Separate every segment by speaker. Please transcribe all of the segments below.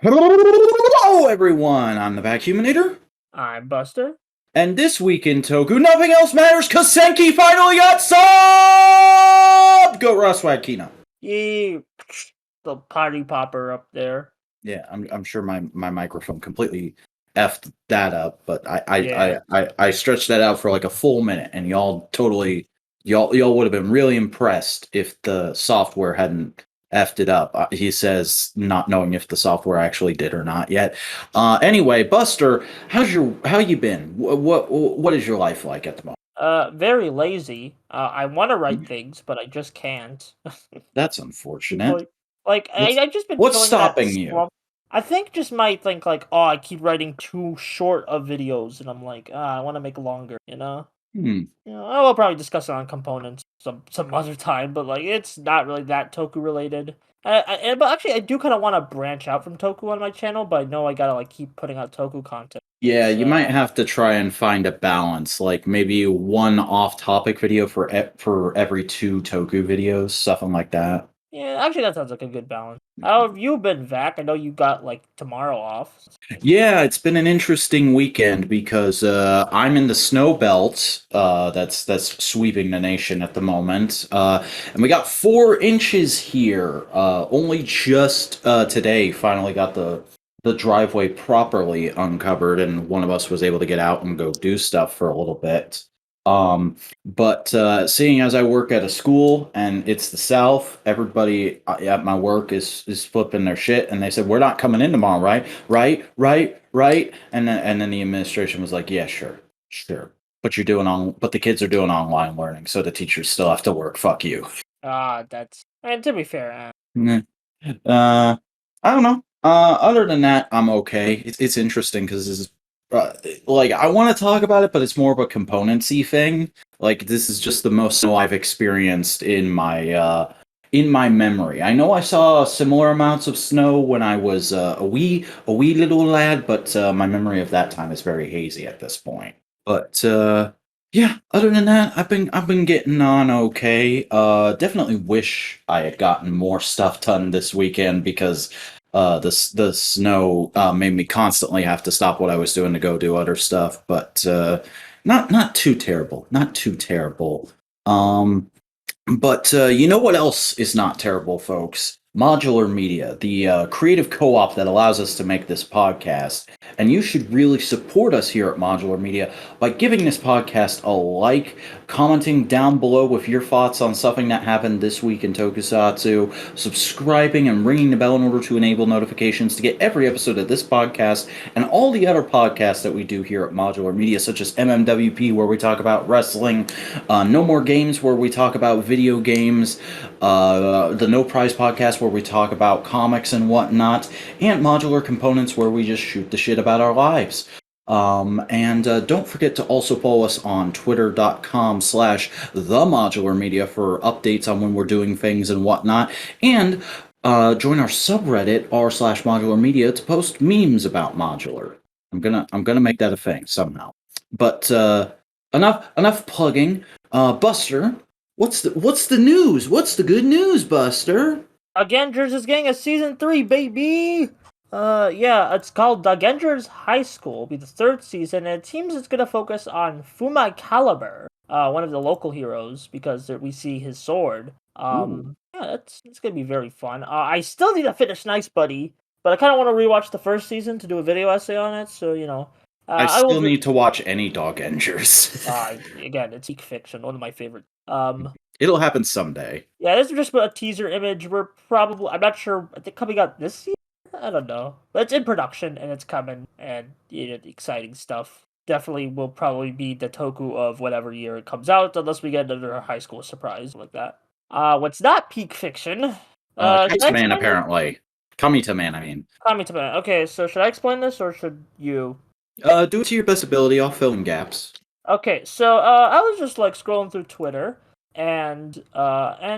Speaker 1: Hello, everyone. I'm the Vacuuminator.
Speaker 2: I'm Buster.
Speaker 1: And this week in Toku, nothing else matters because Senki finally got subbed! Go Ross Wadkina.
Speaker 2: Yee, the party popper up there.
Speaker 1: Yeah, I'm sure my microphone completely effed that up, but
Speaker 2: Yeah.
Speaker 1: I stretched that out for like a full minute, and y'all would have been really impressed if the software hadn't effed it up. He says, not knowing if the software actually did or not yet. Anyway, Buster, how you been? What is your life like at the moment?
Speaker 2: Very lazy. I want to write things, but I just can't.
Speaker 1: That's unfortunate.
Speaker 2: I just been
Speaker 1: What's
Speaker 2: feeling that
Speaker 1: stopping you?
Speaker 2: slump. I think just might think like, oh, I keep writing too short of videos, and I'm like, I want to make longer. I will probably discuss it on components some other time, but like it's not really that Toku related. But actually, I do kind of want to branch out from Toku on my channel, but I know I gotta like keep putting out Toku content.
Speaker 1: Yeah, you might have to try and find a balance, like maybe one off-topic video for every two Toku videos, something like that.
Speaker 2: Yeah, actually, that sounds like a good balance. How have you been, Vac? I know you got like tomorrow off.
Speaker 1: Yeah, it's been an interesting weekend because I'm in the snow belt that's sweeping the nation at the moment, and we got 4 inches here. Only just today finally got the driveway properly uncovered, and one of us was able to get out and go do stuff for a little bit. But seeing as I work at a school and it's the South, everybody at my work is flipping their shit, and they said we're not coming in tomorrow, right? Right. And then the administration was like, yeah, sure. But but the kids are doing online learning, so the teachers still have to work. Fuck you.
Speaker 2: That's and to be fair,
Speaker 1: I don't know. Other than that, I'm okay. It's interesting because this is like I want to talk about it, but it's more of a componency thing. Like this is just the most snow I've experienced in my memory. I know I saw similar amounts of snow when I was a wee little lad, but my memory of that time is very hazy at this point. But yeah, other than that, I've been getting on okay. Definitely wish I had gotten more stuff done this weekend because the snow made me constantly have to stop what I was doing to go do other stuff. But not too terrible, not too terrible. But you know what else is not terrible, folks? Modular Media, the creative co-op that allows us to make this podcast. And you should really support us here at Modular Media by giving this podcast a like, commenting down below with your thoughts on something that happened this week in Tokusatsu, subscribing and ringing the bell in order to enable notifications to get every episode of this podcast and all the other podcasts that we do here at Modular Media, such as MMWP, where we talk about wrestling, No More Games, where we talk about video games, the No Prize podcast, where we talk about comics and whatnot, and Modular Components, where we just shoot the shit about our lives. And don't forget to also follow us on twitter.com/themodularmedia for updates on when we're doing things and whatnot. And join our subreddit r/modularmedia to post memes about Modular. I'm gonna make that a thing somehow. But enough plugging. Buster, what's the news? What's the good news, Buster?
Speaker 2: Dogengers is getting a season 3, baby. Yeah, it's called Dogengers High School. It'll be the 3rd season, and it seems it's gonna focus on Fumai Caliber, one of the local heroes, because we see his sword. Yeah, it's gonna be very fun. I still need to finish Nice Buddy, but I kind of want to rewatch the first season to do a video essay on it. So
Speaker 1: I
Speaker 2: I will.
Speaker 1: still need to watch any Dogengers.
Speaker 2: Again, it's geek fiction, one of my favorite.
Speaker 1: It'll happen someday.
Speaker 2: Yeah, this is just a teaser image. I'm not sure. I think coming out this season. I don't know, but it's in production and it's coming, and exciting stuff. Definitely will probably be the Toku of whatever year it comes out, unless we get another high school surprise like that. What's not peak fiction?
Speaker 1: Kamitaman, apparently. Kamitaman, I mean.
Speaker 2: Kamitaman. Okay, so should I explain this or should you?
Speaker 1: Do it to your best ability. I'll fill in gaps.
Speaker 2: Okay, so I was just like scrolling through Twitter, and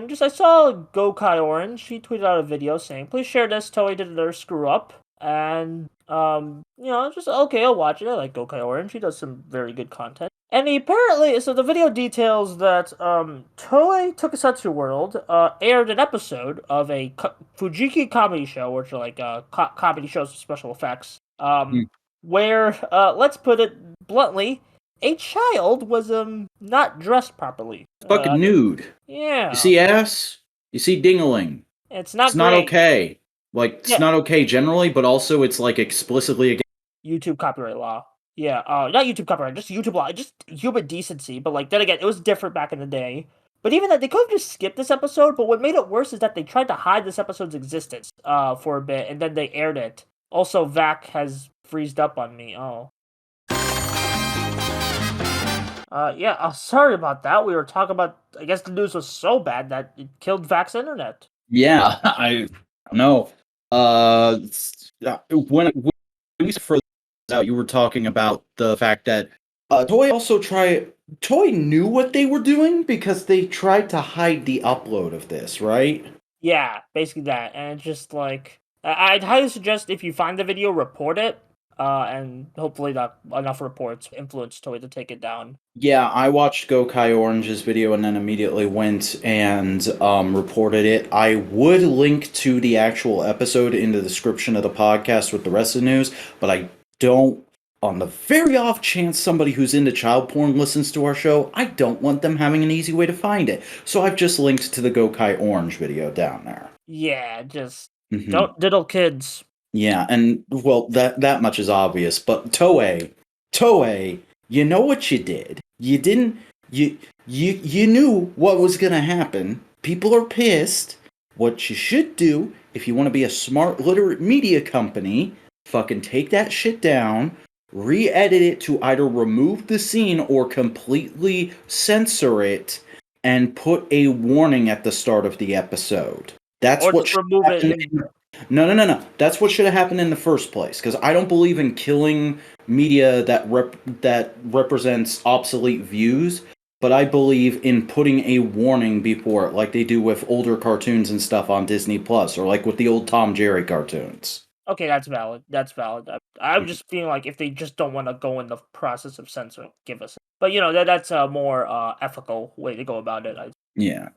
Speaker 2: just I saw Gokai Orange. He tweeted out a video saying, "Please share this. Toei did another screw up." And just okay, I'll watch it. I like Gokai Orange. He does some very good content. And apparently, so the video details that Toei Tokusatsu World aired an episode of a Fujiki comedy show, which are like comedy shows with special effects,
Speaker 1: Hmm.
Speaker 2: where, let's put it bluntly, a child was not dressed properly.
Speaker 1: Fucking nude. You
Speaker 2: Yeah,
Speaker 1: see ass? You see dingling.
Speaker 2: it's
Speaker 1: It's
Speaker 2: not
Speaker 1: not
Speaker 2: great.
Speaker 1: okay. Like, it's
Speaker 2: Yeah,
Speaker 1: not okay generally, but also it's like explicitly against.
Speaker 2: YouTube copyright law. Yeah, not YouTube copyright, just YouTube law, just human decency. But like then again, it was different back in the day. But even that, they could have just skipped this episode. But what made it worse is that they tried to hide this episode's existence for a bit, and then they aired it. Also, Vac has freezed up on me. Oh, yeah. Sorry about that. We were talking about. I guess the news was so bad that it killed Vac's internet.
Speaker 1: Yeah, I know. When we further out, you were talking about the fact that Toei knew what they were doing because they tried to hide the upload of this, right?
Speaker 2: Yeah, basically that, and it's just like I'd highly suggest if you find the video, report it, and hopefully that enough reports influence Toei to take it down.
Speaker 1: Yeah, I watched Gokai Orange's video and then immediately went and reported it. I would link to the actual episode in the description of the podcast with the rest of the news, but I don't. On the very off chance somebody who's into child porn listens to our show, I don't want them having an easy way to find it. So I've just linked to the Gokai Orange video down there.
Speaker 2: Yeah, just
Speaker 1: Hmm.
Speaker 2: don't diddle kids.
Speaker 1: Yeah, and well, that much is obvious. But Toei, you know what you did? You didn't. You knew what was gonna happen. People are pissed. What you should do, if you want to be a smart, literate media company, fucking take that shit down, re-edit it to either remove the scene or completely censor it, and put a warning at the start of the episode. That's
Speaker 2: Or
Speaker 1: what
Speaker 2: just
Speaker 1: should
Speaker 2: remove it.
Speaker 1: happen. No. That's what should have happened in the first place. Because I don't believe in killing media that represents obsolete views, but I believe in putting a warning before it, like they do with older cartoons and stuff on Disney Plus, or like with the old Tom Jerry cartoons.
Speaker 2: Okay, that's valid. That's valid. I'm just feeling like if they just don't want to go in the process of censoring, give us. But that's a more ethical way to go about it.
Speaker 1: Yeah.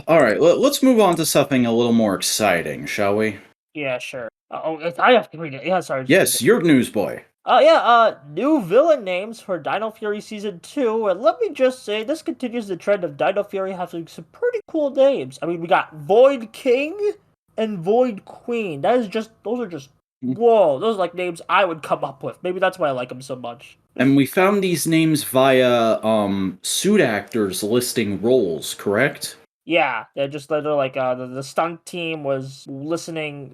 Speaker 1: All right. Let's move on to something a little more exciting, shall we?
Speaker 2: Yeah, sure. I have to read it. Yeah, sorry. Just read
Speaker 1: Yes,
Speaker 2: it.
Speaker 1: you're newsboy.
Speaker 2: New villain names for Dino Fury Season 2, and let me just say, this continues the trend of Dino Fury having some pretty cool names. I mean, we got Void King and Void Queen. Those are just, whoa, those are like names I would come up with. Maybe that's why I like them so much.
Speaker 1: And we found these names via suit actors listing roles, correct?
Speaker 2: Yeah, they're like, the stunt team was listing,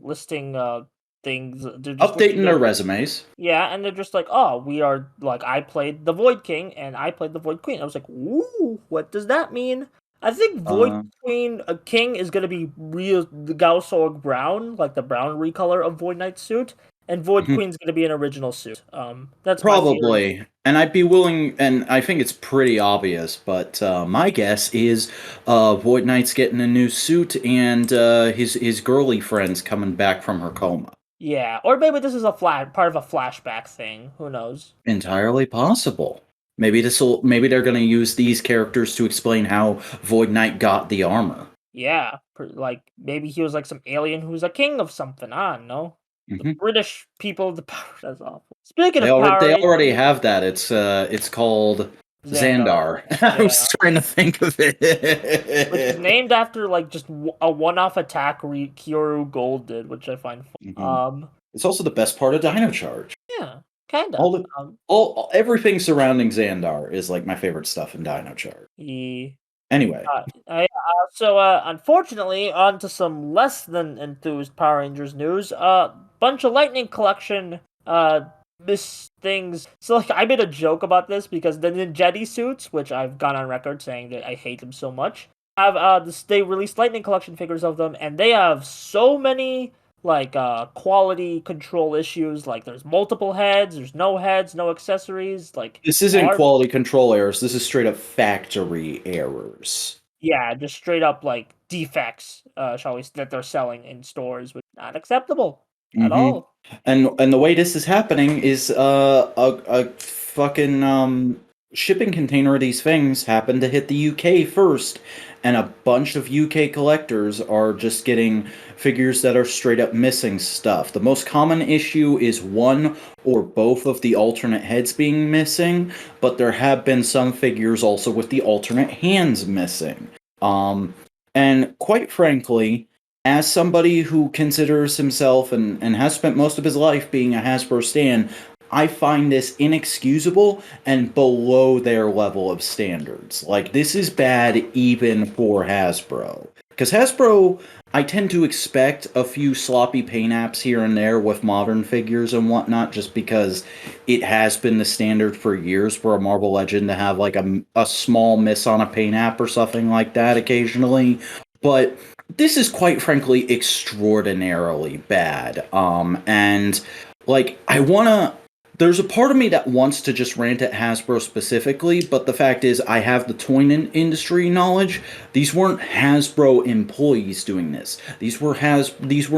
Speaker 2: things. They're just
Speaker 1: Updating their resumes.
Speaker 2: Yeah, and they're just like, oh, we are like, I played the Void King and I played the Void Queen. I was like, ooh, what does that mean? I think Void
Speaker 1: Uh,
Speaker 2: Queen King is gonna be real the Gausorg brown, like the brown recolor of Void Knight's suit, and Void
Speaker 1: mhm,
Speaker 2: Queen's gonna be an original suit. That's my theory.
Speaker 1: probably. And I'd be willing, and I think it's pretty obvious, but my guess is Void Knight's getting a new suit and his girly friend's coming back from her coma.
Speaker 2: Yeah, or maybe this is a part of a flashback thing. Who knows?
Speaker 1: Entirely possible. Maybe they're gonna use these characters to explain how Void Knight got the armor.
Speaker 2: Yeah, like maybe he was like some alien who's a king of something. I don't know. The
Speaker 1: Hmm.
Speaker 2: British people of the Power. That's awful. Speaking
Speaker 1: They
Speaker 2: of
Speaker 1: already
Speaker 2: Power
Speaker 1: they already
Speaker 2: Rangers,
Speaker 1: have that. It's called
Speaker 2: Xandar.
Speaker 1: Xandar. I
Speaker 2: Yeah,
Speaker 1: was trying to think of
Speaker 2: which is
Speaker 1: it.
Speaker 2: named after like just a one-off attack Kyoru Gold did, which I find
Speaker 1: Mhm.
Speaker 2: fun.
Speaker 1: It's also the best part of Dino Charge.
Speaker 2: Yeah, kinda.
Speaker 1: All the everything surrounding Xandar is like my favorite stuff in Dino Charge.
Speaker 2: Yeah.
Speaker 1: Anyway,
Speaker 2: Unfortunately, on to some less than enthused Power Rangers news. Bunch of Lightning Collection, miss things. So, like, I made a joke about this because the Ninjetti suits, which I've gone on record saying that I hate them so much, have, they released Lightning Collection figures of them, and they have so many, like, quality control issues. Like, there's multiple heads, there's no heads, no accessories, like,
Speaker 1: this isn't quality control errors. This is straight up factory errors.
Speaker 2: yeah, just straight up like defects, shall we, that they're selling in stores, which not acceptable at
Speaker 1: Hmm.
Speaker 2: all.
Speaker 1: And the way this is happening is a fucking shipping container of these things happened to hit the UK first, and a bunch of UK collectors are just getting figures that are straight up missing stuff. The most common issue is one or both of the alternate heads being missing, but there have been some figures also with the alternate hands missing. And quite frankly, as somebody who considers himself and has spent most of his life being a Hasbro stan, I find this inexcusable and below their level of standards. Like, this is bad even for Hasbro. Because Hasbro, I tend to expect a few sloppy paint apps here and there with modern figures and whatnot, just because it has been the standard for years for a Marvel Legend to have like a small miss on a paint app or something like that occasionally. But this is quite frankly extraordinarily bad. And like, there's a part of me that wants to just rant at Hasbro specifically, but the fact is I have the toy industry knowledge. These weren't Hasbro employees doing this. These were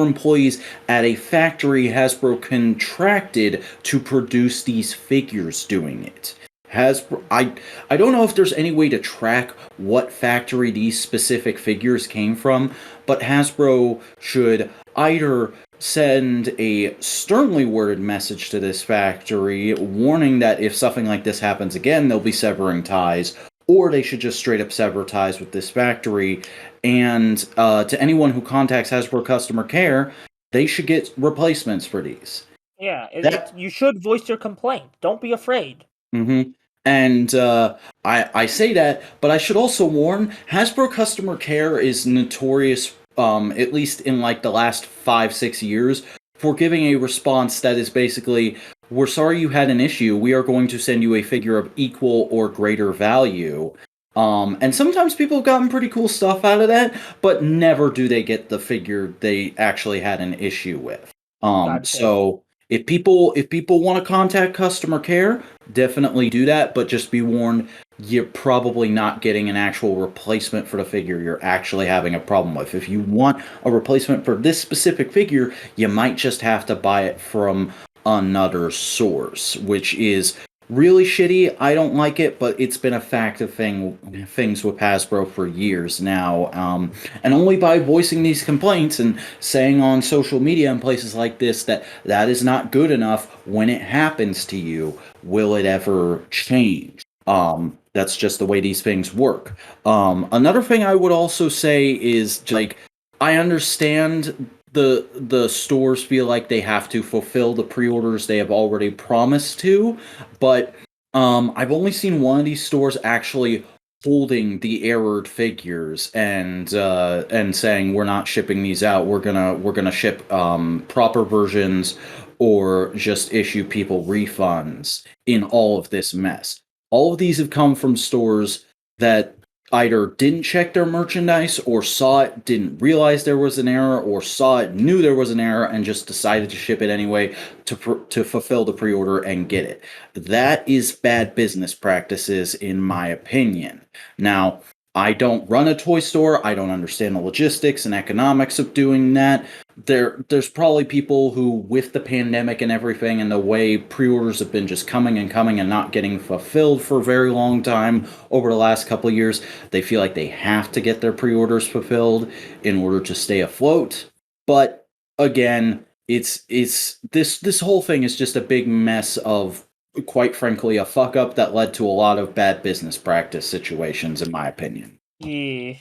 Speaker 1: employees at a factory Hasbro contracted to produce these figures doing it. Hasbro, I don't know if there's any way to track what factory these specific figures came from, but Hasbro should either send a sternly worded message to this factory warning that if something like this happens again, they'll be severing ties, or they should just straight up sever ties with this factory. And to anyone who contacts Hasbro customer care, they should get replacements for these.
Speaker 2: Yeah, you should voice your complaint. Don't be afraid.
Speaker 1: Mm-hmm. And I say that, but I should also warn, Hasbro customer care is notorious, at least in like the last 5-6 years, for giving a response that is basically, we're sorry you had an issue, we are going to send you a figure of equal or greater value. And sometimes people have gotten pretty cool stuff out of that, but never do they get the figure they actually had an issue with. So if people want to contact customer care, definitely do that, but just be warned, you're probably not getting an actual replacement for the figure you're actually having a problem with. If you want a replacement for this specific figure, you might just have to buy it from another source, which is really shitty. I don't like it, but it's been a fact of things with Hasbro for years now. And only by voicing these complaints and saying on social media and places like this that is not good enough when it happens to you, will it ever change. That's just the way these things work. Another thing I would also say is, like, I understand the stores feel like they have to fulfill the pre-orders they have already promised to, but I've only seen one of these stores actually holding the errored figures and saying we're not shipping these out. We're gonna ship proper versions or just issue people refunds in all of this mess. All of these have come from stores that either didn't check their merchandise or saw it, didn't realize there was an error, or saw it, knew there was an error, and just decided to ship it anyway to fulfill the pre-order and get it. That is bad business practices, in my opinion. Now, I don't run a toy store. I don't understand the logistics and economics of doing that. There's probably people who, with the pandemic and everything and the way pre-orders have been just coming and not getting fulfilled for a very long time over the last couple of years, they feel like they have to get their pre-orders fulfilled in order to stay afloat. But again, it's this whole thing is just a big mess of, quite frankly, a fuck up that led to a lot of bad business practice situations, in my opinion.
Speaker 2: Yeah.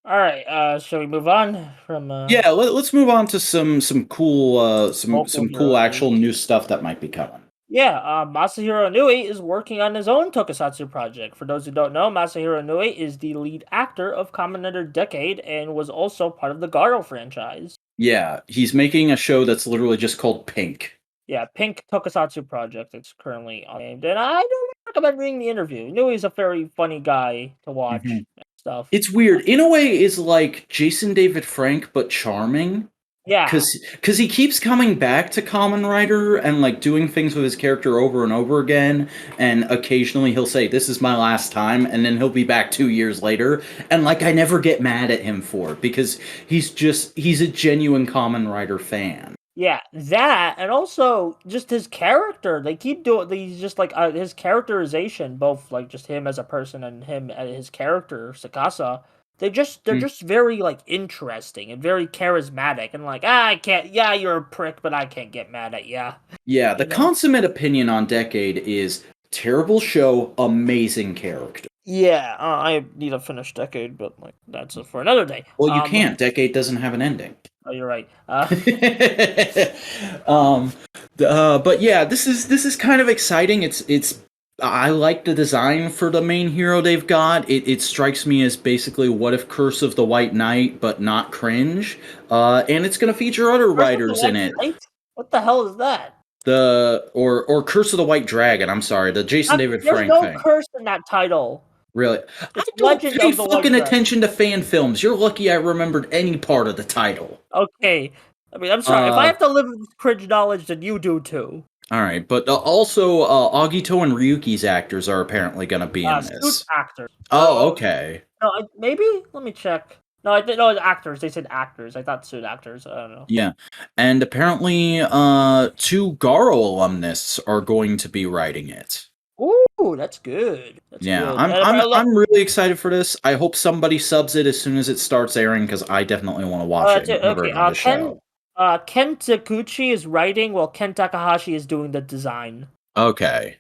Speaker 2: All right. Shall we move on from?
Speaker 1: Yeah, let's move on to some cool cool actual new stuff that might be coming.
Speaker 2: Yeah, Masahiro Inoue is working on his own tokusatsu project. For those who don't know, Masahiro Inoue is the lead actor of Kamen Rider Decade and was also part of the Garo franchise.
Speaker 1: Yeah, he's making a show that's literally just called Pink.
Speaker 2: Yeah, Pink Tokusatsu Project. It's currently named, and I don't recommend reading the interview. Inoue is a very funny guy to watch and stuff.
Speaker 1: It's weird. Inoue is like Jason David Frank, but charming.
Speaker 2: Yeah,
Speaker 1: because he keeps coming back to Kamen Rider and like doing things with his character over and over again, and occasionally he'll say, "This is my last time," and then he'll be back 2 years later, and like I never get mad at him for it because he's a genuine Kamen Rider fan.
Speaker 2: Yeah, that, and also just his character. They keep doing these, just like his characterization, both like just him as a person and him as his character Sakasa. They're
Speaker 1: Mm.
Speaker 2: just very like interesting and very charismatic, and like, I can't. Yeah, you're a prick, but I can't get mad at ya.
Speaker 1: Yeah, the
Speaker 2: You know?
Speaker 1: consummate opinion on Decade is terrible show, amazing character.
Speaker 2: Yeah, I need to finish Decade, but like that's for another day.
Speaker 1: Well, you can't. Decade doesn't have an ending.
Speaker 2: Oh, you're right.
Speaker 1: um, but yeah, this is kind of exciting. It's I like the design for the main hero they've got. It strikes me as basically what if Curse of the White Knight, but not cringe. And it's gonna feature other
Speaker 2: Curse of the
Speaker 1: writers in
Speaker 2: White
Speaker 1: it.
Speaker 2: Knight? What the hell is that?
Speaker 1: Or Curse of the White Dragon. I'm sorry, the Jason David
Speaker 2: There's
Speaker 1: Frank
Speaker 2: no
Speaker 1: thing.
Speaker 2: curse in that title.
Speaker 1: Really, I
Speaker 2: It's
Speaker 1: don't
Speaker 2: Legend
Speaker 1: pay
Speaker 2: of the White
Speaker 1: fucking
Speaker 2: Dragon.
Speaker 1: attention to fan films. You're lucky I remembered any part of the title.
Speaker 2: Okay. I mean, I'm sorry. If I have to live with cringe knowledge, then you do too.
Speaker 1: All right, but also Agito and Ryuki's actors are apparently going to be in
Speaker 2: Suit
Speaker 1: this.
Speaker 2: actors.
Speaker 1: Oh, okay.
Speaker 2: No, maybe? Let me check. No, I didn't know it's actors. They said actors. I thought suit actors. I don't know.
Speaker 1: Yeah, and apparently 2 Garo alumnus are going to be writing it.
Speaker 2: Ooh, that's good. That's
Speaker 1: Yeah,
Speaker 2: good.
Speaker 1: I'm really excited for this. I hope somebody subs it as soon as it starts airing because I definitely want to watch it and cover it on the show.
Speaker 2: Ken Takuchi is writing while Ken Takahashi is doing the design.
Speaker 1: Okay.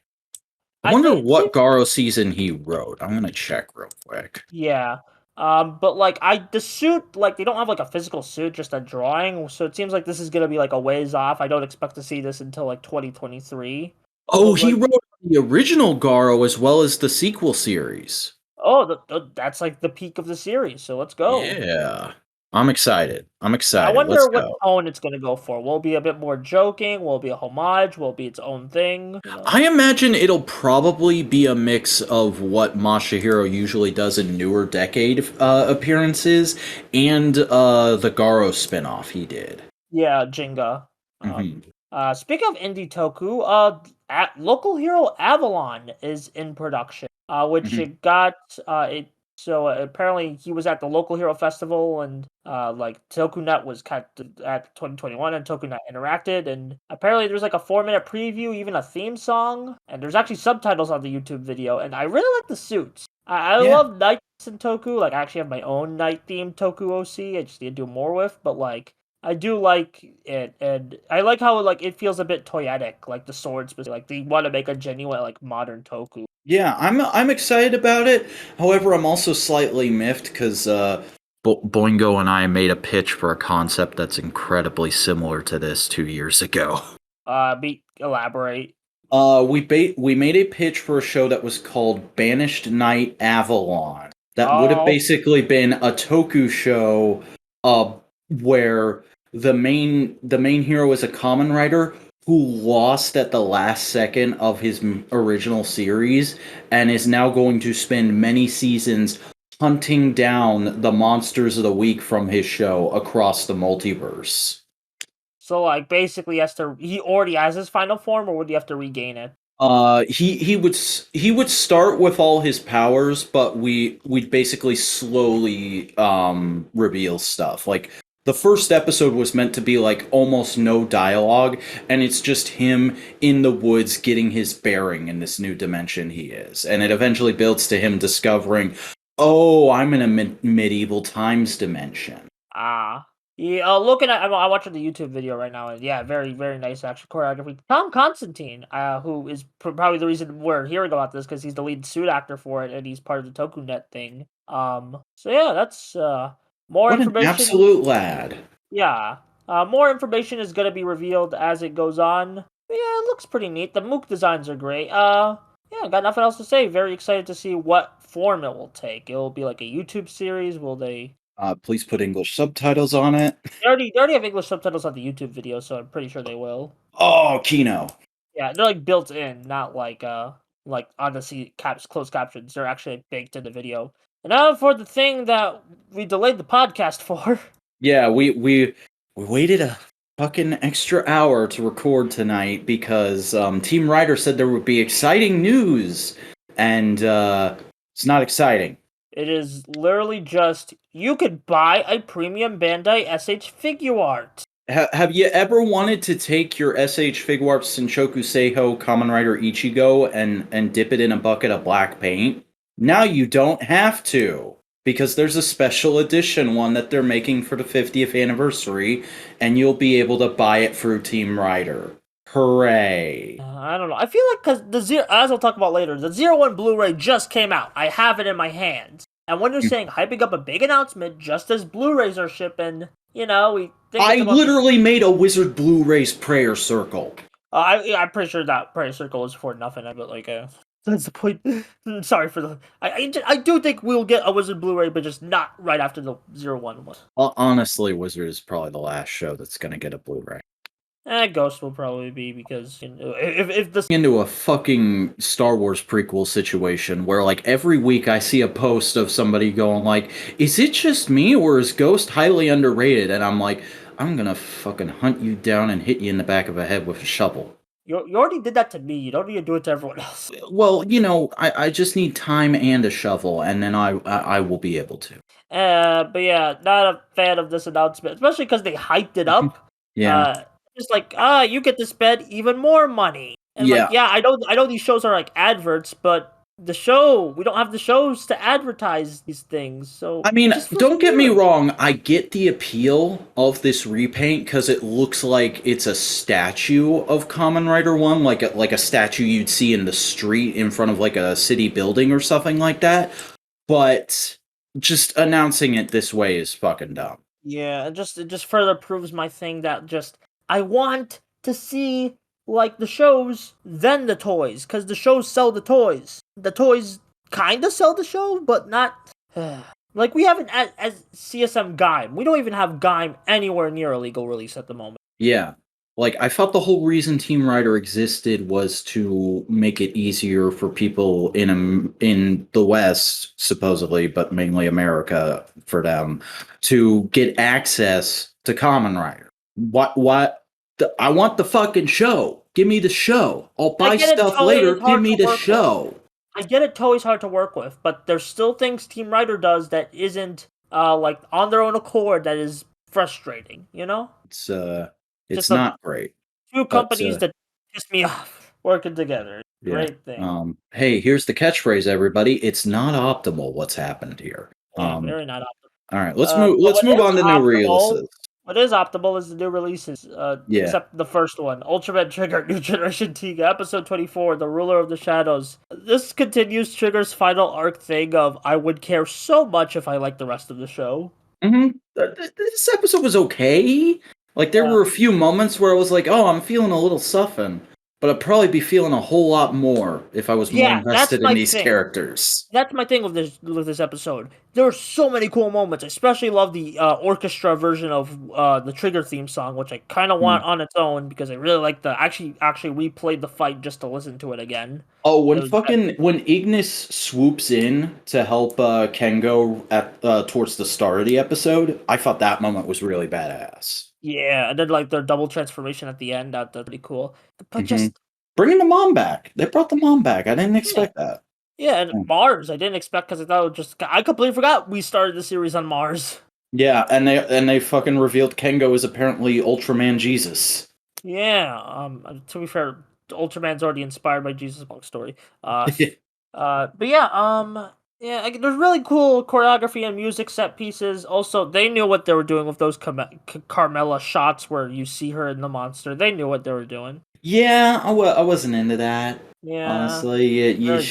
Speaker 1: I wonder what Garo season he wrote. I'm gonna check real quick.
Speaker 2: Yeah. But like the suit, like they don't have like a physical suit, just a drawing. So it seems like this is gonna be like a ways off. I don't expect to see this until like 2023.
Speaker 1: Oh, he wrote the original Garo as well as the sequel series.
Speaker 2: Oh, that's like the peak of the series. So let's go.
Speaker 1: Yeah, I'm excited.
Speaker 2: I wonder
Speaker 1: Let's
Speaker 2: what
Speaker 1: go.
Speaker 2: tone it's gonna go for. Will it be a bit more joking? Will it be a homage? Will it be its own thing? You know?
Speaker 1: I imagine it'll probably be a mix of what Masahiro usually does in newer Decade appearances and the Garo spinoff he did.
Speaker 2: Yeah, Jenga. Speaking of indie toku, local hero Avalon is in production. Which it got it. So apparently he was at the local hero festival, and like TokuNet was at 2021, and TokuNet interacted, and apparently there's like a 4-minute preview, even a theme song, and there's actually subtitles on the YouTube video, and I really like the suits. I love nights in Toku. Like I actually have my own night themed Toku OC. I just need to do more with, but like I do like it, and I like how like it feels a bit toyetic, like the swords, but like they want to make a genuine like modern Toku.
Speaker 1: Yeah, I'm excited about it. However, I'm also slightly miffed because Boingo and I made a pitch for a concept that's incredibly similar to this 2 years ago.
Speaker 2: Elaborate.
Speaker 1: We made a pitch for a show that was called Banished Knight Avalon. That would have basically been a Toku show, where the main hero is a common writer who lost at the last second of his original series and is now going to spend many seasons hunting down the monsters of the week from his show across the multiverse.
Speaker 2: So like basically he already has his final form, or would he have to regain it?
Speaker 1: He would start with all his powers, but we'd basically slowly reveal stuff. Like the first episode was meant to be like almost no dialogue, and it's just him in the woods getting his bearing in this new dimension he is. And it eventually builds to him discovering, oh, I'm in a medieval times dimension.
Speaker 2: Yeah, looking at, I'm watching the YouTube video right now, and yeah, very, very nice action choreography. Tom Constantine, who is probably the reason we're hearing about this, because he's the lead suit actor for it, and he's part of the TokuNet thing. So yeah, that's more
Speaker 1: what
Speaker 2: information.
Speaker 1: An absolute lad.
Speaker 2: Yeah, more information is gonna be revealed as it goes on. But yeah, it looks pretty neat. The Mook designs are great. Yeah, got nothing else to say. Very excited to see what form it will take. It will be like a YouTube series. Will they?
Speaker 1: Please put English subtitles on it.
Speaker 2: They already have English subtitles on the YouTube video, so I'm pretty sure they will.
Speaker 1: Oh, Kino.
Speaker 2: Yeah, they're like built in, not like on the closed captions. They're actually baked in the video. And now for the thing that we delayed the podcast for.
Speaker 1: Yeah, we waited a fucking extra hour to record tonight because Team Ryder said there would be exciting news, and it's not exciting.
Speaker 2: It is literally just, you could buy a premium Bandai SH figure art.
Speaker 1: Have you ever wanted to take your SH Figuarts Senchoku Seiho Kamen Rider Ichigo and dip it in a bucket of black paint? Now you don't have to, because there's a special edition one that they're making for the 50th anniversary, and you'll be able to buy it through Team Rider. Hooray!
Speaker 2: I don't know. I feel like because the zero, as I'll talk about later, the 01 Blu-ray just came out. I have it in my hands, and when you're saying hyping up a big announcement just as Blu-rays are shipping, we think
Speaker 1: I
Speaker 2: it's about
Speaker 1: literally made a Wizard Blu-rays prayer circle.
Speaker 2: I'm pretty sure that prayer circle is for nothing, but that's the point. Sorry for the. I do think we'll get a Wizard Blu-ray, but just not right after the 01 one.
Speaker 1: Honestly, Wizard is probably the last show that's going to get a Blu-ray.
Speaker 2: Ghost will probably be because if this
Speaker 1: into a fucking Star Wars prequel situation where like every week I see a post of somebody going like, is it just me or is Ghost highly underrated? And I'm like, I'm gonna fucking hunt you down and hit you in the back of the head with a shovel.
Speaker 2: you already did that to me, you don't need to do it to everyone else.
Speaker 1: Well, I just need time and a shovel, and then I will be able to.
Speaker 2: But yeah, not a fan of this announcement, especially because they hyped it up.
Speaker 1: Yeah.
Speaker 2: Just like, you get to spend even more money. And
Speaker 1: Yeah.
Speaker 2: like, yeah, I know these shows are like adverts, but we don't have the shows to advertise these things. So
Speaker 1: I mean,
Speaker 2: it just feels
Speaker 1: don't get me
Speaker 2: weird.
Speaker 1: wrong, I get the appeal of this repaint because it looks like it's a statue of Kamen Rider 1, like a statue you'd see in the street in front of like a city building or something like that. But just announcing it this way is fucking dumb.
Speaker 2: Yeah, it just further proves my thing that just I want to see like the shows then the toys, because the shows sell the toys. The toys kind of sell the show, but not like we haven't as CSM Gaim. We don't even have Gaim anywhere near a legal release at the moment.
Speaker 1: Yeah. Like, I thought the whole reason Team Rider existed was to make it easier for people in the West, supposedly, but mainly America for them, to get access to Kamen Rider. What? I want the fucking show. Give me the show. I'll buy stuff later. Give me the show.
Speaker 2: I get it, Toei's hard to work with, but there's still things Team Rider does that isn't like on their own accord that is frustrating,
Speaker 1: It's not great.
Speaker 2: Few companies that piss me off working together.
Speaker 1: Yeah.
Speaker 2: Great thing.
Speaker 1: Hey, here's the catchphrase, everybody. It's not optimal what's happened here.
Speaker 2: Yeah, very not optimal.
Speaker 1: All right, let's move on to new releases.
Speaker 2: What is optimal is the new releases, except the first one, Ultraman Trigger New Generation Tiga, Episode 24, The Ruler of the Shadows. This continues Trigger's final arc thing of, I would care so much if I liked the rest of the show.
Speaker 1: This episode was okay. Like, there were a few moments where I was like, oh, I'm feeling a little suffering. But I'd probably be feeling a whole lot more if I was more invested in these characters.
Speaker 2: That's my thing with this episode. There are so many cool moments. I especially love the orchestra version of the Trigger theme song, which I kind of want on its own because I really like the actually replayed the fight just to listen to it again.
Speaker 1: Oh, when Ignis swoops in to help Kengo at towards the start of the episode, I thought that moment was really badass.
Speaker 2: Yeah, and then like their double transformation at the end, that's pretty cool. But just
Speaker 1: bringing the mom back. They brought the mom back. I didn't expect that.
Speaker 2: Yeah, and Mars, I didn't expect because I thought it just I completely forgot we started the series on Mars.
Speaker 1: Yeah, and they fucking revealed Kengo is apparently Ultraman Jesus.
Speaker 2: Yeah, to be fair, Ultraman's already inspired by Jesus' long story. But yeah, yeah, there's really cool choreography and music set pieces. Also, they knew what they were doing with those Carmella shots where you see her in the monster. They knew what they were doing.
Speaker 1: Yeah, I wasn't into that.
Speaker 2: Yeah,
Speaker 1: honestly, you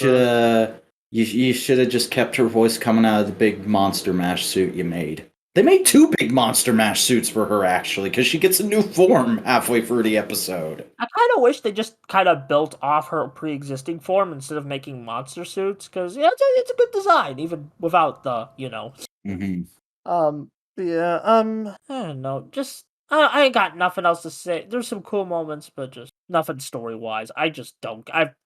Speaker 1: should have just kept her voice coming out of the big Monster Mash suit you made. They made 2 big Monster Mash suits for her, actually, because she gets a new form halfway through the episode.
Speaker 2: I kind of wish they just kind of built off her pre-existing form instead of making monster suits, because it's a good design, even without the, I don't know, just, I ain't got nothing else to say. There's some cool moments, but just nothing story-wise. I've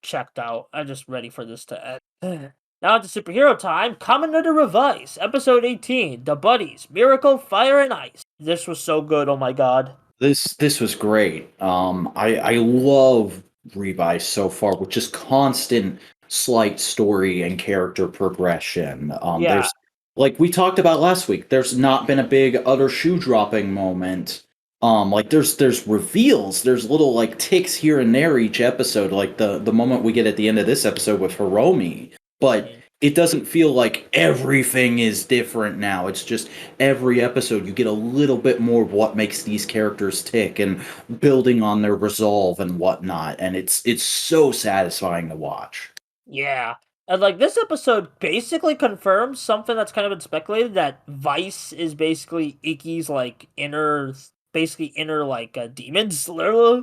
Speaker 2: checked out. I'm just ready for this to end. Now to superhero time, Kamen Rider Revise, Episode 18, The Buddies, Miracle, Fire, and Ice. This was so good, oh my god.
Speaker 1: This was great. I love Revise so far, with just constant slight story and character progression. There's, like we talked about last week, there's not been a big utter shoe dropping moment Like there's reveals, there's little like ticks here and there each episode, like the moment we get at the end of this episode with Hiromi, but
Speaker 2: Mhm.
Speaker 1: it doesn't feel like everything is different now. It's just every episode you get a little bit more of what makes these characters tick and building on their resolve and whatnot, and it's so satisfying to watch.
Speaker 2: Yeah. And like this episode basically confirms something that's kind of been speculated, that Vice is basically Ikki's like inner like demons. Literally,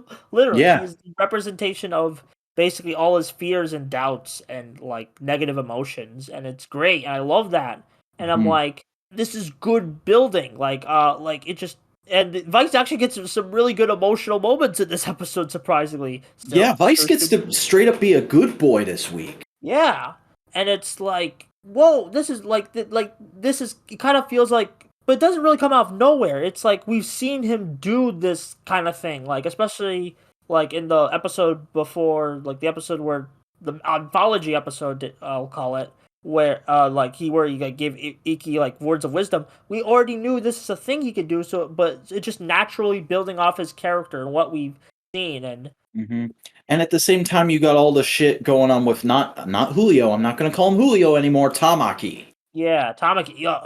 Speaker 1: Yeah.
Speaker 2: he's the representation of basically all his fears and doubts and like negative emotions, and it's great. And I love that. And I'm
Speaker 1: Mhm.
Speaker 2: like, this is good building. Like it just, and Vice actually gets some really good emotional moments in this episode, surprisingly.
Speaker 1: Yeah, Vice
Speaker 2: So
Speaker 1: gets to straight up be a good boy this week.
Speaker 2: yeah, and it's like, whoa, this is like this is, it kind of feels like, but it doesn't really come out of nowhere. It's like we've seen him do this kind of thing, like especially like in the episode before, like the episode where the anthology episode, I'll call it, where where he like, gave Ikki like words of wisdom. We already knew this is a thing he could do, so but it's just naturally building off his character and what we've seen. And
Speaker 1: Hmm. And at the same time, you got all the shit going on with not Julio. I'm not going to call him Julio anymore. Tamaki.
Speaker 2: yeah, Tamaki. Yeah,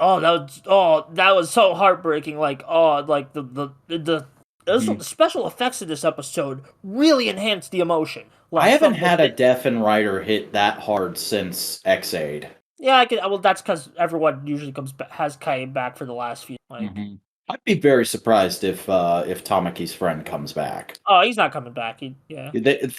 Speaker 2: that was so heartbreaking. Like, like the
Speaker 1: Mhm.
Speaker 2: special effects in this episode really enhanced the emotion.
Speaker 1: I
Speaker 2: Like
Speaker 1: haven't
Speaker 2: from the
Speaker 1: had a deaf and writer hit that hard since X-Aid.
Speaker 2: yeah, I can. Well, that's because everyone usually has came back for the last few. Like,
Speaker 1: Hmm. I'd be very surprised if Tamaki's friend comes back.
Speaker 2: oh, he's not coming back. Yeah,
Speaker 1: They,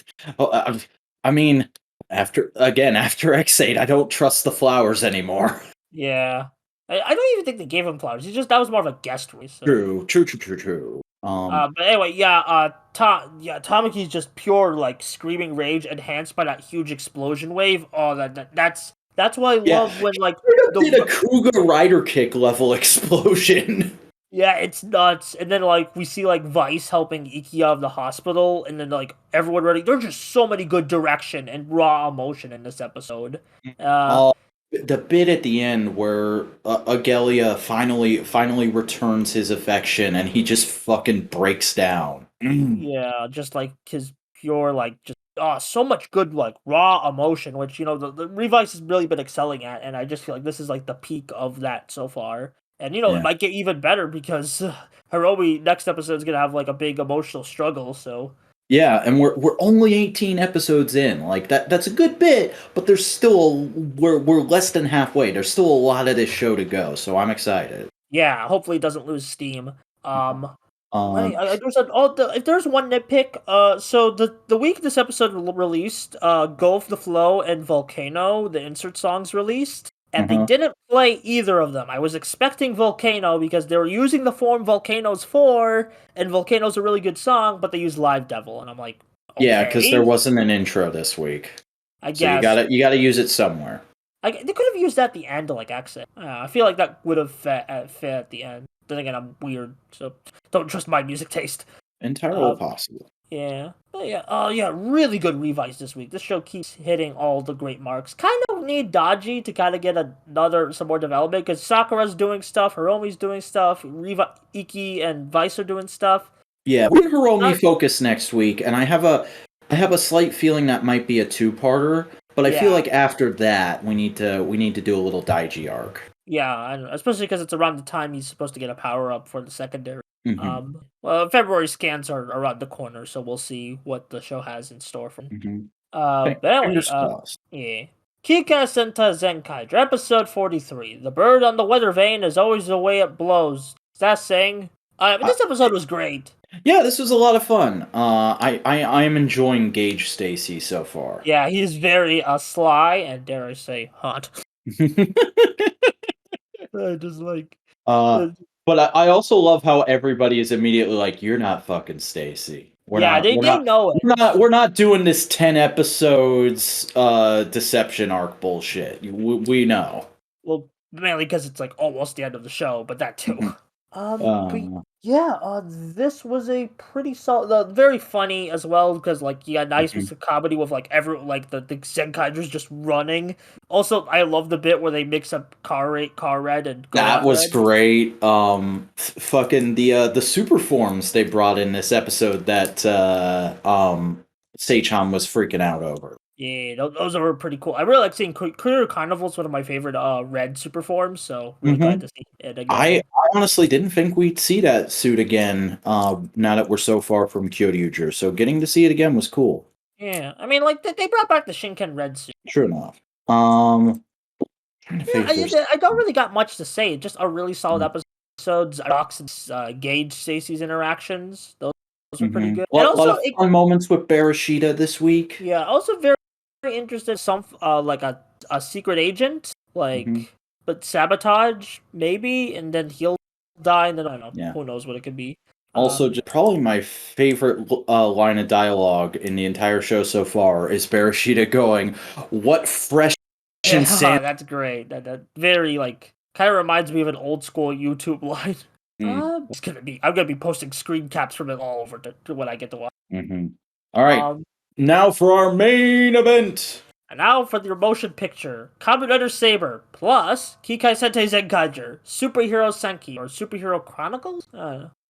Speaker 1: oh, I mean, after X-Aid, I don't trust the flowers anymore.
Speaker 2: yeah. I don't even think they gave him flowers. He just, that was more of a guest release. So.
Speaker 1: True, true, true, true, true.
Speaker 2: But anyway, yeah, Tamaki's just pure like screaming rage enhanced by that huge explosion wave. Oh, that's why I
Speaker 1: Yeah,
Speaker 2: love when like
Speaker 1: straight up did a
Speaker 2: the
Speaker 1: Kruger rider kick level explosion.
Speaker 2: yeah, it's nuts. And then like we see like Vice helping Ikki out of the hospital, and then like everyone ready. There's just so many good direction and raw emotion in this episode. Uh,
Speaker 1: Oh, the bit at the end where Agelia finally returns his affection and he just fucking breaks down. Mm.
Speaker 2: yeah, just like his pure like just so much good like raw emotion, which the Revice has really been excelling at, and I just feel like this is like the peak of that so far. And it
Speaker 1: Yeah.
Speaker 2: might get even better because Hiromi next episode is gonna have like a big emotional struggle. So
Speaker 1: Yeah, and we're only 18 episodes in. Like that's a good bit, but there's still we're less than halfway. There's still a lot of this show to go, so I'm excited.
Speaker 2: yeah, hopefully it doesn't lose steam.
Speaker 1: Um
Speaker 2: If there's one nitpick, so the week this episode released, Go with the Flow and Volcano, the insert songs released, and they
Speaker 1: uh-huh.
Speaker 2: didn't play either of them. I was expecting Volcano because they were using the form Volcano's for, and Volcano's a really good song, but they used Live Devil, and I'm like,
Speaker 1: Yeah, because there
Speaker 2: okay,
Speaker 1: wasn't an intro this week.
Speaker 2: I
Speaker 1: So
Speaker 2: guess.
Speaker 1: you gotta use it somewhere.
Speaker 2: They could have used that at the end to like exit. I feel like that would have fit at the end. Then again, I'm weird, so don't trust my music taste.
Speaker 1: Entirely
Speaker 2: Uh,
Speaker 1: possible.
Speaker 2: Yeah. But yeah. Oh yeah. Really good revise this week. This show keeps hitting all the great marks. Kind of need Dodgy to kind of get some more development because Sakura's doing stuff, Hiromi's doing stuff, Ikki and Vice are doing stuff.
Speaker 1: Yeah, we're Hiromi
Speaker 2: Not,
Speaker 1: focus next week, and I have a slight feeling that might be a two-parter, but I feel
Speaker 2: yeah.
Speaker 1: like after that we need to do a little Daiji arc.
Speaker 2: Yeah, and especially because it's around the time he's supposed to get a power up for the secondary.
Speaker 1: Hmm.
Speaker 2: Well, February scans are around the corner, so we'll see what the show has in store for him.
Speaker 1: Hmm.
Speaker 2: But anyway,
Speaker 1: Fingers crossed.
Speaker 2: yeah. Kika Senta Zenkai, episode 43. The bird on the weather vane is always the way it blows. Is that saying? But this episode was great.
Speaker 1: Yeah, this was a lot of fun. I am enjoying Gage Stacy so far.
Speaker 2: Yeah, he's very sly and, dare I say, hot. Just like...
Speaker 1: uh, but I also love how everybody is immediately like, "You're not fucking Stacy.
Speaker 2: Yeah, they know it.
Speaker 1: We're not doing this 10 episodes deception arc bullshit. We know."
Speaker 2: Well, mainly because it's like almost the end of the show, but that too. But
Speaker 1: Uh,
Speaker 2: yeah, this was a pretty solid, very funny as well because like yeah, nice
Speaker 1: mhm.
Speaker 2: piece of comedy with like the Zenkaidras just running. Also, I love the bit where they mix up car red and
Speaker 1: That
Speaker 2: Gohan
Speaker 1: was
Speaker 2: red.
Speaker 1: great. Fucking the super forms they brought in this episode that Seichan was freaking out over.
Speaker 2: Yeah, those are pretty cool. I really like seeing Career Carnival's one of my favorite red super forms, so really glad
Speaker 1: Hmm.
Speaker 2: to see it
Speaker 1: I
Speaker 2: again.
Speaker 1: honestly didn't think we'd see that suit again. Now that we're so far from Kyoryuger, so getting to see it again was cool.
Speaker 2: Yeah, I mean like they brought back the Shinken red suit.
Speaker 1: True enough. Trying to
Speaker 2: Yeah,
Speaker 1: think if there's.
Speaker 2: I don't really got much to say. Just a really solid
Speaker 1: Mm-hmm.
Speaker 2: episodes. Docs and Gauge Stacy's interactions. Those were pretty good.
Speaker 1: A
Speaker 2: And
Speaker 1: lot
Speaker 2: also,
Speaker 1: of fun moments with Barashida this week.
Speaker 2: yeah, also very interested. Some like a secret agent,
Speaker 1: Hmm.
Speaker 2: like but sabotage maybe, and then he'll die, and then I don't know.
Speaker 1: Yeah.
Speaker 2: Who knows what it could be.
Speaker 1: Also, just probably my favorite line of dialogue in the entire show so far is Barashida going, "What fresh and
Speaker 2: Yeah,
Speaker 1: sand?"
Speaker 2: that's great. That very like kind of reminds me of an old school YouTube line. I'm gonna be posting screen caps from it all over to when I get to watch.
Speaker 1: Mm-hmm. All right,
Speaker 2: Um,
Speaker 1: now for our main event.
Speaker 2: and now for your motion picture: Kamen Rider Saber plus Kikai Sentei Zenkaiger, Superhero Senki or Superhero Chronicles.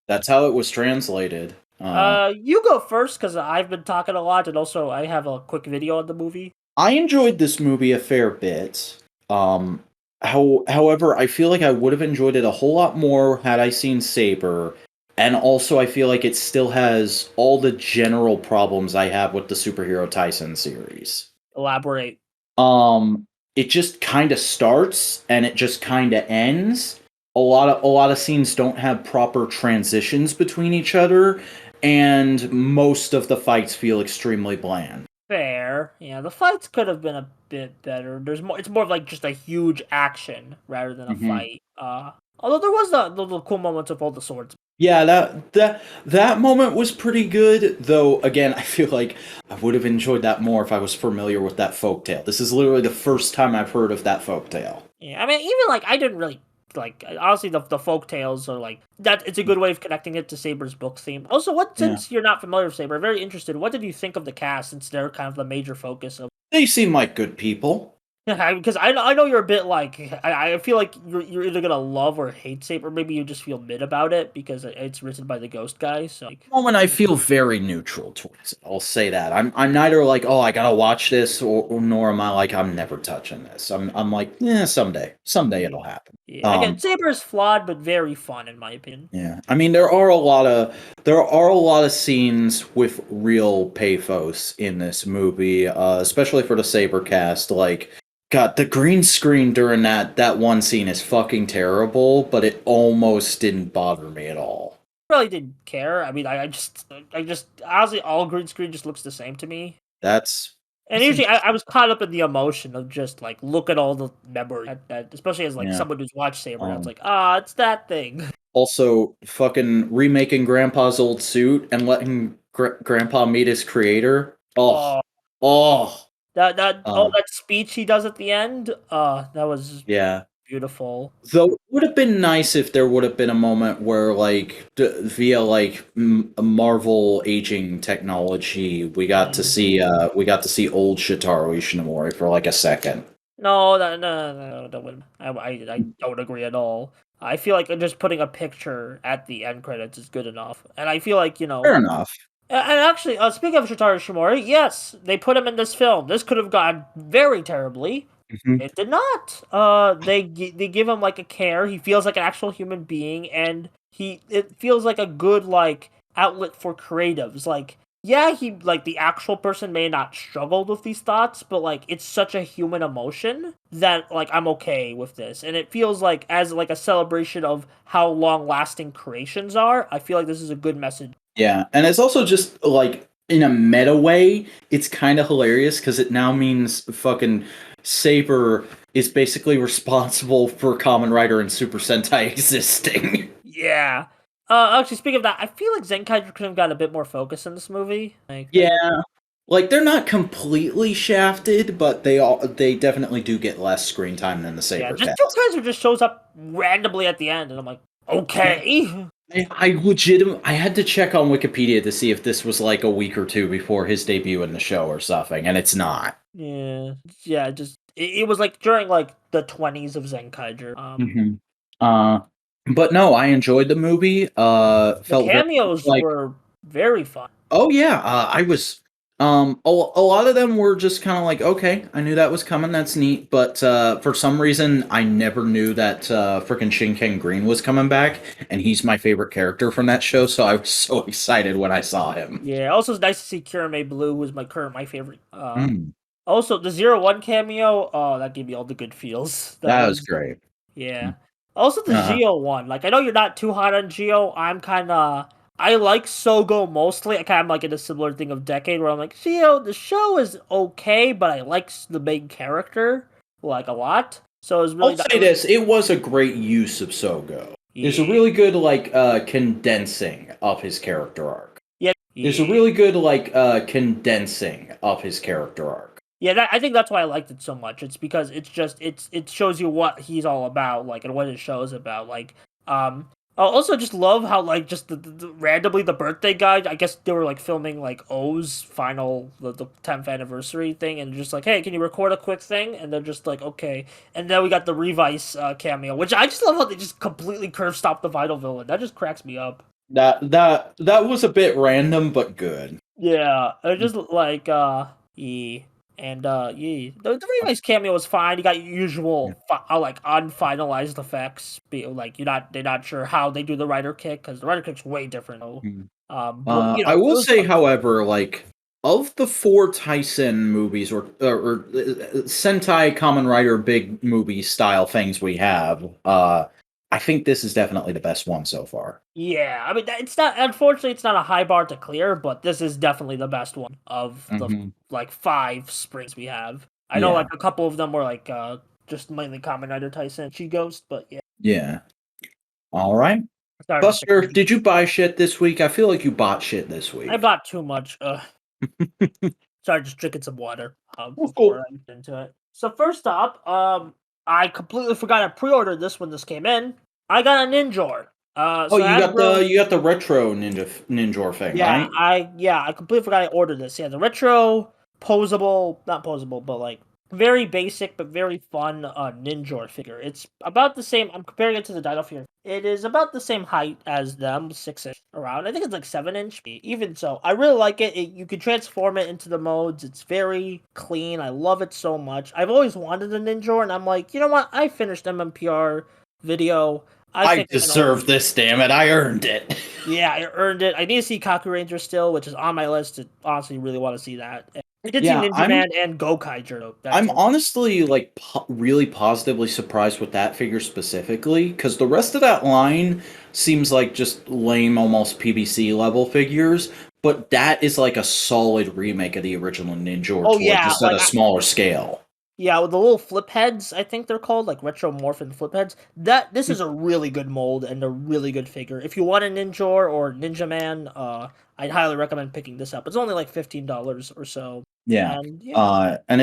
Speaker 1: That's how it was translated.
Speaker 2: You go first because I've been talking a lot, and also I have a quick video on the movie.
Speaker 1: I enjoyed this movie a fair bit. Um, however, I feel like I would have enjoyed it a whole lot more had I seen Saber. And also, I feel like it still has all the general problems I have with the Superhero Tyson series.
Speaker 2: Elaborate.
Speaker 1: Um, it just kind of starts and it just kind of ends. A lot of scenes don't have proper transitions between each other, and most of the fights feel extremely bland.
Speaker 2: Fair. Yeah, the fights could have been a bit better. There's more. It's more of like just a huge action rather than a
Speaker 1: Hmm.
Speaker 2: fight. Although there was the cool moments of all the swords.
Speaker 1: Yeah, that moment was pretty good. Though again, I feel like I would have enjoyed that more if I was familiar with that folktale. This is literally the first time I've heard of that folktale.
Speaker 2: Yeah, I mean, even like I didn't really like. Honestly, the folk tales are like that. It's a good way of connecting it to Saber's book theme. Also, what
Speaker 1: Yeah,
Speaker 2: since you're not familiar with Saber, very interested. What did you think of the cast since they're kind of the major focus of?
Speaker 1: they seem like good people.
Speaker 2: Yeah, because I know you're a bit like I feel like you're either gonna love or hate Saber. Maybe you just feel mid about it because it's written by the Ghost guy. So like,
Speaker 1: Moment I feel very neutral towards it. I'll say that. I'm neither like, oh, I gotta watch this, or nor am I like, I'm never touching this. I'm like, yeah, someday it'll happen.
Speaker 2: yeah, again, Saber is flawed but very fun in my opinion.
Speaker 1: Yeah. I mean, there are a lot of scenes with real pathos in this movie, especially for the Saber cast. Like, God, the green screen during that one scene is fucking terrible, but it almost didn't bother me at all.
Speaker 2: Really didn't care. I mean, I just honestly all green screen just looks the same to me.
Speaker 1: That's
Speaker 2: And
Speaker 1: that's
Speaker 2: usually I
Speaker 1: interesting.
Speaker 2: was caught up in the emotion of just like look at all the memory that especially as like
Speaker 1: Yeah.
Speaker 2: someone who's watched Saber, that's
Speaker 1: Um.
Speaker 2: like it's that thing.
Speaker 1: Also, fucking remaking Grandpa's old suit and letting Grandpa meet his creator. Oh,
Speaker 2: Oh,
Speaker 1: oh. Um.
Speaker 2: that speech he does at the end. That was
Speaker 1: Yeah.
Speaker 2: beautiful.
Speaker 1: Though it would have been nice if there would have been a moment where, like, via like Marvel aging technology, we got to see old Shitaro Ishinomori for like a second.
Speaker 2: No, no, that wouldn't. I don't agree at all. I feel like just putting a picture at the end credits is good enough, and I feel like
Speaker 1: Fair enough.
Speaker 2: And actually, speaking of Shotaro Shimori, yes, they put him in this film. This could have gone very terribly.
Speaker 1: Mhm.
Speaker 2: It did not. They give him like a care. He feels like an actual human being, and it feels like a good like outlet for creatives. Like, yeah, he like the actual person may not struggle with these thoughts, but like it's such a human emotion that like I'm okay with this, and it feels like as like a celebration of how long lasting creations are. I feel like this is a good message.
Speaker 1: Yeah, and it's also just like in a meta way, it's kind of hilarious because it now means fucking Saber is basically responsible for Kamen Rider and Super Sentai existing.
Speaker 2: Yeah. Actually, speaking of that, I feel like Zenkaiger could have got a bit more focus in this movie. Like,
Speaker 1: Yeah, like they're not completely shafted, but they definitely do get less screen time than the
Speaker 2: yeah,
Speaker 1: Saber
Speaker 2: just two
Speaker 1: cast.
Speaker 2: guys who just shows up randomly at the end, and I'm like, Okay.
Speaker 1: I had to check on Wikipedia to see if this was like a week or two before his debut in the show or something, and it's not.
Speaker 2: Yeah. Yeah, just it was like during like the 20s of Zenkaiger.
Speaker 1: Mhm. Uh, but no, I enjoyed the movie.
Speaker 2: The
Speaker 1: Felt very
Speaker 2: cameos
Speaker 1: like,
Speaker 2: were very fun.
Speaker 1: oh yeah, I was. A lot of them were just kind of like, okay, I knew that was coming. That's neat. But for some reason, I never knew that frickin' Shinken Green was coming back, and he's my favorite character from that show. So I was so excited when I saw him.
Speaker 2: Yeah, also it's nice to see Kirame Blue, who's my favorite.
Speaker 1: Mm,
Speaker 2: Also the 01 cameo, oh, that gave me all the good feels. That
Speaker 1: that was
Speaker 2: was
Speaker 1: great.
Speaker 2: yeah.
Speaker 1: Mm.
Speaker 2: Also the
Speaker 1: Uh,
Speaker 2: Geo one. Like I know you're not too hot on Geo. I like Sogo mostly. I kind of like in a similar thing of Decade where I'm like, Geo, the show is okay, but I like the main character like a lot. So it's
Speaker 1: I'll
Speaker 2: really
Speaker 1: say this: it was a great use of Sogo. It's a
Speaker 2: yeah.
Speaker 1: really good like condensing of his character arc.
Speaker 2: Yeah.
Speaker 1: It's a
Speaker 2: Yeah.
Speaker 1: really good like condensing of his character arc.
Speaker 2: Yeah, I think that's why I liked it so much. It's because it shows you what he's all about, like, and what his show is about. Like, I also just love how like just randomly the birthday guy. I guess they were like filming like O's final the 10th anniversary thing, and just like, hey, can you record a quick thing? And they're just like, okay. And then we got the Revice cameo, which I just love how they just completely curve stop the Vital Villain. That just cracks me up.
Speaker 1: That was a bit random but good.
Speaker 2: Yeah, I just like yeah. And yeah, the remix cameo was fine. You got your usual like unfinalized effects. Like they're not sure how they do the rider kick because the rider kick's way different. Though.
Speaker 1: Mhm.
Speaker 2: But you
Speaker 1: I
Speaker 2: know, it
Speaker 1: will
Speaker 2: was
Speaker 1: say,
Speaker 2: fun.
Speaker 1: however, like of the four Tyson movies or Sentai Kamen Rider big movie style things we have, I think this is definitely the best one so far.
Speaker 2: Yeah, I mean it's not. Unfortunately, it's not a high bar to clear, but this is definitely the best one of the
Speaker 1: Hmm.
Speaker 2: like 5 springs we have. I know like
Speaker 1: Yeah,
Speaker 2: a couple of them were like just mainly Kamen Rider Tyson, She Ghost, but yeah.
Speaker 1: yeah. All right,
Speaker 2: Sorry to say.
Speaker 1: Buster, did you buy shit this week? I feel like you bought shit this
Speaker 2: I
Speaker 1: week.
Speaker 2: bought too much. Sorry, just drinking some water
Speaker 1: Oh,
Speaker 2: before
Speaker 1: cool.
Speaker 2: I get into it. So first up, I completely forgot to pre-order this when this came in. I got a Ninjor.
Speaker 1: Oh,
Speaker 2: So Hasbro.
Speaker 1: you got the retro ninja thing, right?
Speaker 2: I completely forgot I ordered this. Yeah, the retro posable, not posable, but like very basic but very fun Ninjor figure. It's about the same. I'm comparing it to the Dino Fury. It is about the same height as them, 6 inch around. I think it's like 7 inch. Even so, I really like it. You can transform it into the modes. It's very clean. I love it so much. I've always wanted a Ninjor, and I'm like, you know what? I finished MMPR video. I
Speaker 1: I
Speaker 2: think I'm gonna order.
Speaker 1: deserve this, damn it! I earned it.
Speaker 2: Yeah, I earned it. I need to see Kaku Ranger still, which is on my list. To honestly really want to see that. I did see
Speaker 1: Yeah,
Speaker 2: Ninja Man and Gokaiger though. That's
Speaker 1: I'm
Speaker 2: it.
Speaker 1: honestly like really positively surprised with that figure specifically because the rest of that line seems like just lame, almost PBC level figures. But that is like a solid remake of the original Ninja
Speaker 2: Oh
Speaker 1: toy,
Speaker 2: yeah,
Speaker 1: just at a smaller scale.
Speaker 2: yeah, with the little flip heads, I think they're called like retro morphin flip heads. This is a really good mold and a really good figure. If you want a Ninja or Ninja Man, I'd highly recommend picking this up. It's only like $15 or so,
Speaker 1: Yeah,
Speaker 2: and yeah,
Speaker 1: and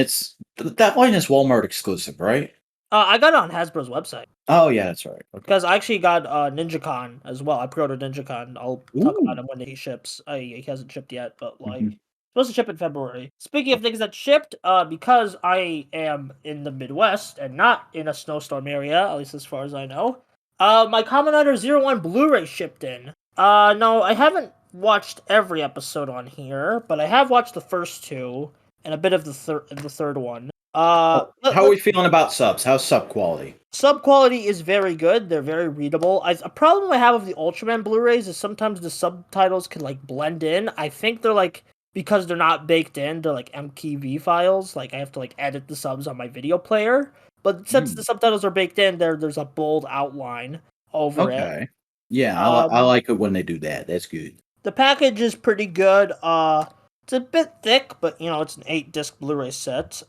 Speaker 1: that line is Walmart exclusive, right?
Speaker 2: I got it on Hasbro's website.
Speaker 1: Oh yeah, that's right. Okay.
Speaker 2: Because I actually got NinjaCon as well. I pre-ordered NinjaCon. I'll talk about
Speaker 1: Ooh.
Speaker 2: him when he ships. He hasn't shipped yet, but like
Speaker 1: Mhm.
Speaker 2: supposed to ship in February. Speaking of things that shipped, because I am in the Midwest and not in a snowstorm area, at least as far as I know, my Kamen Rider Zero One Blu-ray shipped in. No, I haven't watched every episode on here, but I have watched the first two and a bit of the third one.
Speaker 1: How are we feeling about subs? How's sub quality?
Speaker 2: Sub quality is very good. They're very readable. A problem I have with the Ultraman Blu-rays is sometimes the subtitles can like blend in. I think they're like because they're not baked in, they're like MKV files. Like I have to like edit the subs on my video player. But since the
Speaker 1: Mm,
Speaker 2: subtitles are baked in, there's a bold outline over it.
Speaker 1: okay. Yeah, I
Speaker 2: Um,
Speaker 1: like it when they do that. That's good.
Speaker 2: the package is pretty good. It's a bit thick, but you know it's an 8 disc Blu-ray set.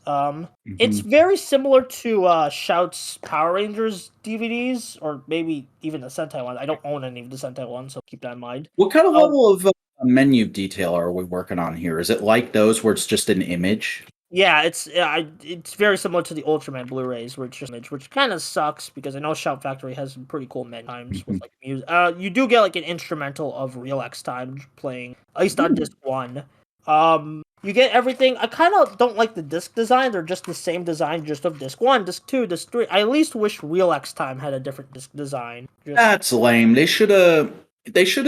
Speaker 2: It's
Speaker 1: Hmm.
Speaker 2: very similar to Shout's Power Rangers DVDs, or maybe even the Sentai one. I don't own any of the Sentai ones, so keep that in mind.
Speaker 1: What kind of
Speaker 2: Um,
Speaker 1: level of menu detail are we working on here? Is it like those where it's just an image?
Speaker 2: Yeah, it's very similar to the Ultraman Blu-rays, which kind of sucks because I know Shout Factory has some pretty cool menu times with
Speaker 1: Mhm.
Speaker 2: like music. You do get like an instrumental of Real X Time playing, at least on
Speaker 1: Ooh.
Speaker 2: disc one. You get everything. I kind of don't like the disc design. They're just the same design, just of disc one, disc two, disc three. I at least wish Real X Time had a different disc design.
Speaker 1: That's lame. They should have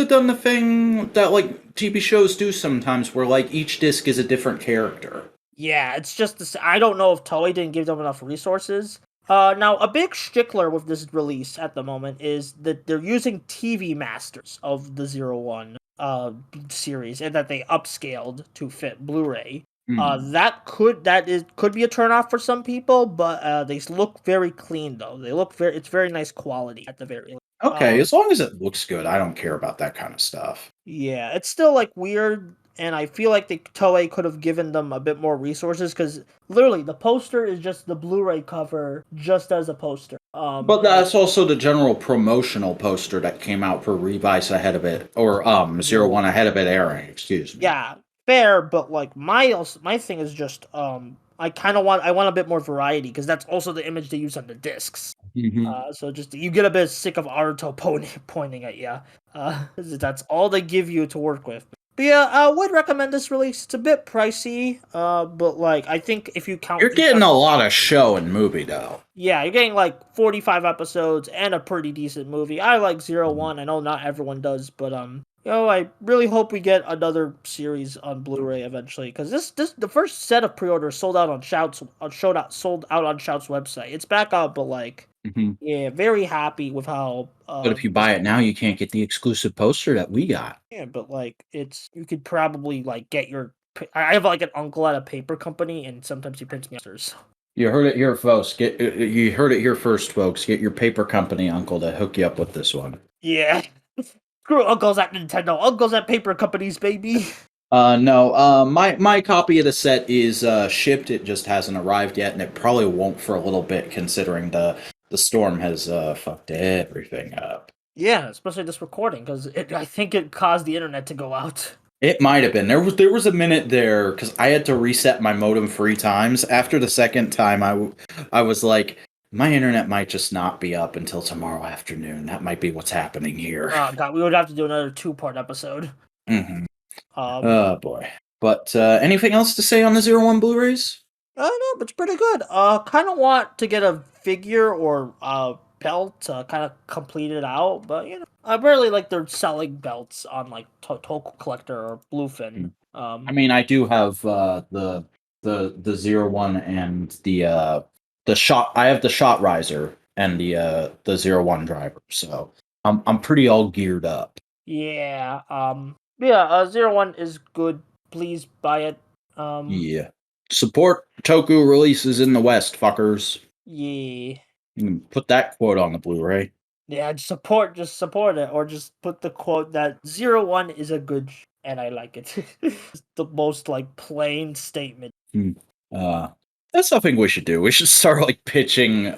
Speaker 1: done the thing that like TV shows do sometimes, where like each disc is a different character.
Speaker 2: Yeah, it's just I don't know if Toei didn't give them enough resources. Now a big stickler with this release at the moment is that they're using TV masters of the Zero One series, and that they upscaled to fit Blu-ray.
Speaker 1: Hmm.
Speaker 2: Could be a turnoff for some people, but they look very clean though. It's very nice quality at the very least.
Speaker 1: Okay, as long as it looks good, I don't care about that kind of stuff.
Speaker 2: Yeah, it's still like weird, and I feel like the Toei could have given them a bit more resources because literally the poster is just the Blu-ray cover, just as a poster.
Speaker 1: But that's also the general promotional poster that came out for Revice ahead of it, or Zero One ahead of it airing. Excuse me.
Speaker 2: Yeah, fair, but like my thing is just I want a bit more variety because that's also the image they use on the discs.
Speaker 1: Hmm.
Speaker 2: So just you get a bit sick of Aruto pointing at you. That's all they give you to work with. But yeah, I would recommend this release. It's a bit pricey, but like I think if you count,
Speaker 1: You're getting a lot of show and movie though.
Speaker 2: yeah, you're getting like 45 episodes and a pretty decent movie. I like Zero One. I know not everyone does, but I really hope we get another series on Blu-ray eventually because this the first set of pre-orders sold out on sold out on Shout's website. It's back up, but like.
Speaker 1: Hmm.
Speaker 2: Yeah, very happy with how.
Speaker 1: But if you buy it now, you can't get the exclusive poster that we got.
Speaker 2: Yeah, but like you could probably like get your. I have like an uncle at a paper company, and sometimes he prints me posters.
Speaker 1: You heard it here, folks. You heard it here first, folks. Get your paper company uncle to hook you up with this one.
Speaker 2: Yeah, screw uncles at Nintendo, uncles at paper companies, baby.
Speaker 1: No. My copy of the set is shipped. It just hasn't arrived yet, and it probably won't for a little bit, considering the storm has fucked everything up.
Speaker 2: Yeah, especially this recording because I think it caused the internet to go out.
Speaker 1: It might have been. There was a minute there because I had to reset my modem 3 times. After the second time, I was like, my internet might just not be up until tomorrow afternoon. That might be what's happening here.
Speaker 2: Oh god, we would have to do another 2-part episode.
Speaker 1: Hmm.
Speaker 2: Um,
Speaker 1: Oh boy. But anything else to say on the Zero One Blu-rays?
Speaker 2: I don't know, but it's pretty good. Kind of want to get a figure or belt to kind of complete it out, but I really like their selling belts on like Toku Collector or Bluefin.
Speaker 1: I mean, I do have the Zero One and the shot. I have the shot riser and the Zero One driver, so I'm pretty all geared up.
Speaker 2: Yeah. Yeah. Zero One is good. Please buy it.
Speaker 1: Yeah. Support Toku releases in the West, fuckers.
Speaker 2: Yeah.
Speaker 1: You can put that quote on the Blu-ray.
Speaker 2: Yeah. Just support it, or just put the quote that Zero One is a good and I like it. It's the most like plain statement.
Speaker 1: Uh, that's something we should do. We should start like pitching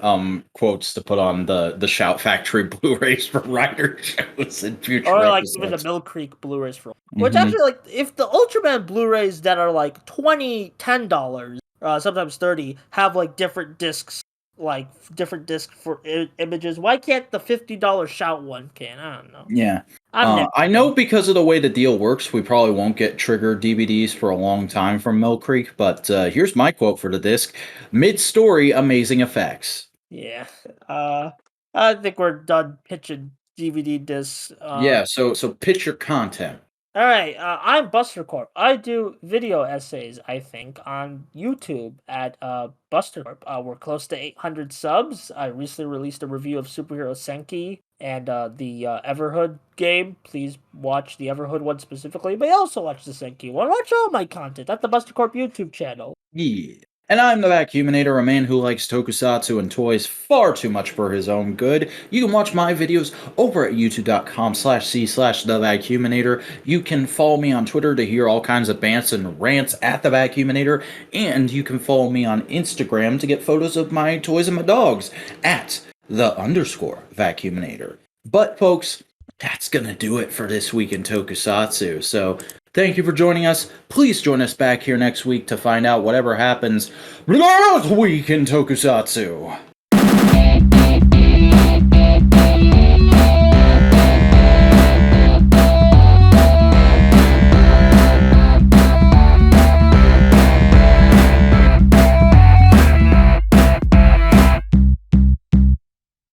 Speaker 1: quotes to put on the Shout Factory Blu-rays for writer shows in future
Speaker 2: Or like even the
Speaker 1: episodes.
Speaker 2: Mill Creek Blu-rays for which
Speaker 1: Mhm.
Speaker 2: actually like if the Ultraman Blu-rays that are like $10, sometimes 30, have like different discs for images, why can't the $50 Shout one can? I don't know.
Speaker 1: Yeah.
Speaker 2: I'm
Speaker 1: I know because of the way the deal works, we probably won't get Trigger DVDs for a long time from Mill Creek, but here's my quote for the disc. Mid-story, amazing effects.
Speaker 2: Yeah. I think we're done pitching DVD discs.
Speaker 1: Yeah, so pitch your content.
Speaker 2: All right, I'm Buster Corp. I do video essays, I think, on YouTube at Buster Corp. We're close to 800 subs. I recently released a review of Superhero Senki and the Everhood game. Please watch the Everhood one specifically, but also watch the Senki one. Watch all my content at the Buster Corp YouTube channel.
Speaker 1: Yeah. And I'm the Vacuuminator, a man who likes tokusatsu and toys far too much for his own good. You can watch my videos over at youtube.com/c/the Vacuuminator. You can follow me on Twitter to hear all kinds of bants and rants at the Vacuuminator. And you can follow me on Instagram to get photos of my toys and my dogs at _Vacuuminator. But folks, that's gonna do it for this week in Tokusatsu. So Thank you for joining us. Please join us back here next week to find out whatever happens last week in Tokusatsu.